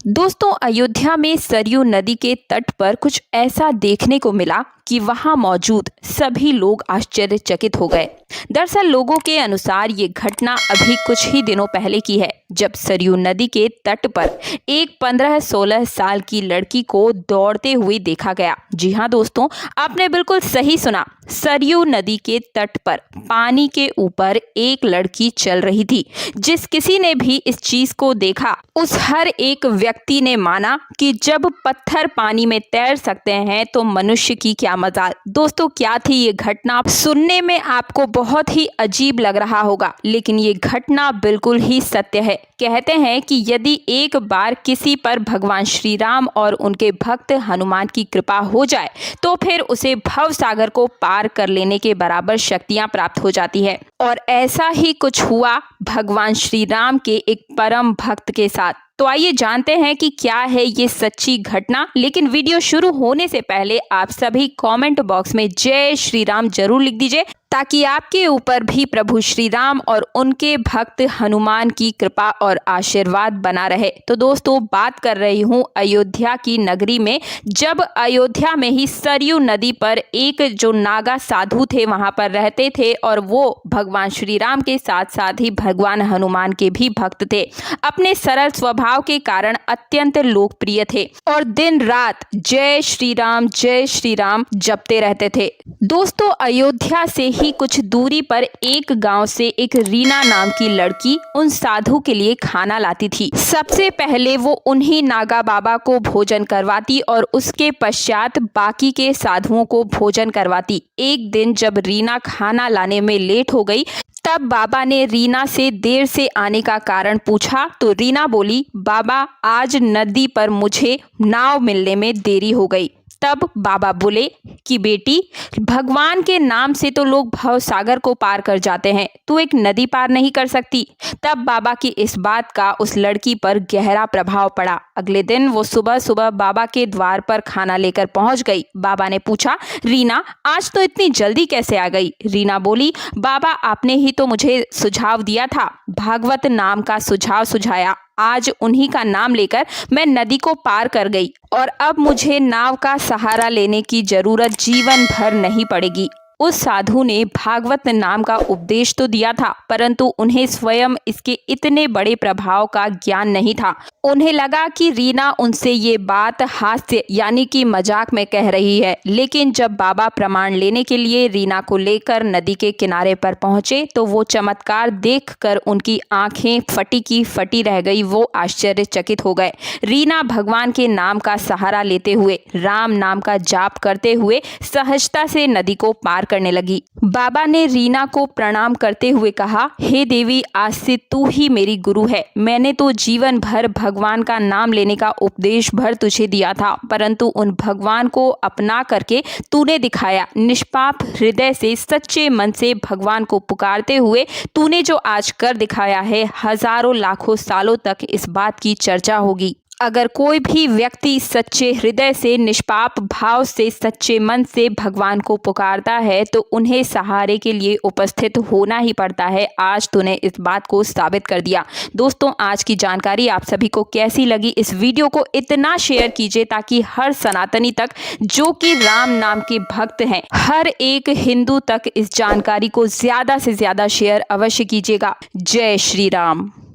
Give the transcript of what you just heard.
दोस्तों, अयोध्या में सरयू नदी के तट पर कुछ ऐसा देखने को मिला कि वहां मौजूद सभी लोग आश्चर्यचकित हो गए। दरअसल लोगों के अनुसार ये घटना अभी कुछ ही दिनों पहले की है, जब सरयू नदी के तट पर एक 15-16 साल की लड़की को दौड़ते हुए देखा गया। जी हाँ दोस्तों, आपने बिल्कुल सही सुना। सरयू नदी के तट पर पानी के ऊपर एक लड़की चल रही थी। जिस किसी ने भी इस चीज को देखा, उस हर एक व्यक्ति ने माना कि जब पत्थर पानी में तैर सकते हैं तो मनुष्य की क्या मजाल। दोस्तों, क्या थी ये घटना? सुनने में आपको बहुत ही अजीब लग रहा होगा, लेकिन ये घटना बिल्कुल ही सत्य है। कहते हैं कि यदि एक बार किसी पर भगवान श्री राम और उनके भक्त हनुमान की कृपा हो जाए तो फिर उसे भव सागर को पार कर लेने के बराबर शक्तियां प्राप्त हो जाती है। और ऐसा ही कुछ हुआ भगवान श्री राम के एक परम भक्त के साथ। तो आइए जानते हैं कि क्या है ये सच्ची घटना। लेकिन वीडियो शुरू होने से पहले आप सभी कमेंट बॉक्स में जय श्री राम जरूर लिख दीजिए, ताकि आपके ऊपर भी प्रभु श्री राम और उनके भक्त हनुमान की कृपा और आशीर्वाद बना रहे। तो दोस्तों, बात कर रही हूँ अयोध्या की नगरी में, जब अयोध्या में ही सरयू नदी पर एक जो नागा साधु थे वहां पर रहते थे, और वो भगवान श्री राम के साथ साथ ही भगवान हनुमान के भी भक्त थे। अपने सरल स्वभाव के कारण अत्यंत लोकप्रिय थे और दिन रात जय श्री राम जपते रहते थे। दोस्तों, अयोध्या से ही कुछ दूरी पर एक गांव से एक रीना नाम की लड़की उन साधु के लिए खाना लाती थी। सबसे पहले वो उन्हीं नागा बाबा को भोजन करवाती और उसके पश्चात बाकी के साधुओं को भोजन करवाती। एक दिन जब रीना खाना लाने में लेट हो गई, तब बाबा ने रीना से देर से आने का कारण पूछा तो रीना बोली, बाबा आज नदी पर मुझे नाव मिलने में देरी हो गई। तब बाबा बोले कि बेटी, भगवान के नाम से तो लोग भव सागर को पार कर जाते हैं, तू एक नदी पार नहीं कर सकती। तब बाबा की इस बात का उस लड़की पर गहरा प्रभाव पड़ा। अगले दिन वो सुबह सुबह बाबा के द्वार पर खाना लेकर पहुंच गई। बाबा ने पूछा, रीना आज तो इतनी जल्दी कैसे आ गई? रीना बोली, बाबा आपने ही तो मुझे सुझाव दिया था, भागवत नाम का सुझाव सुझाया। आज उन्हीं का नाम लेकर मैं नदी को पार कर गई और अब मुझे नाव का सहारा लेने की जरूरत जीवन भर नहीं पड़ेगी। उस साधु ने भागवत नाम का उपदेश तो दिया था, परंतु उन्हें स्वयं इसके इतने बड़े प्रभाव का ज्ञान नहीं था। उन्हें लगा कि रीना उनसे ये बात हास्य यानी कि मजाक में कह रही है। लेकिन जब बाबा प्रमाण लेने के लिए रीना को लेकर नदी के किनारे पर पहुंचे तो वो चमत्कार देखकर उनकी आंखें फटी की फटी रह गई। वो आश्चर्यचकित हो गए। रीना भगवान के नाम का सहारा लेते हुए, राम नाम का जाप करते हुए सहजता से नदी को पार करने लगी। बाबा ने रीना को प्रणाम करते हुए कहा, हे देवी, आज से तू ही मेरी गुरु है। मैंने तो जीवन भर भगवान का नाम लेने का उपदेश भर तुझे दिया था, परंतु उन भगवान को अपना करके तूने दिखाया। निष्पाप हृदय से, सच्चे मन से भगवान को पुकारते हुए तूने जो आज कर दिखाया है, हजारों लाखों सालों तक इस बात की चर्चा होगी। अगर कोई भी व्यक्ति सच्चे हृदय से, निष्पाप भाव से, सच्चे मन से भगवान को पुकारता है तो उन्हें सहारे के लिए उपस्थित होना ही पड़ता है। आज तूने इस बात को साबित कर दिया। दोस्तों, आज की जानकारी आप सभी को कैसी लगी? इस वीडियो को इतना शेयर कीजिए ताकि हर सनातनी तक, जो कि राम नाम के भक्त हैं, हर एक हिंदू तक इस जानकारी को ज्यादा से ज्यादा शेयर अवश्य कीजिएगा। जय श्री राम।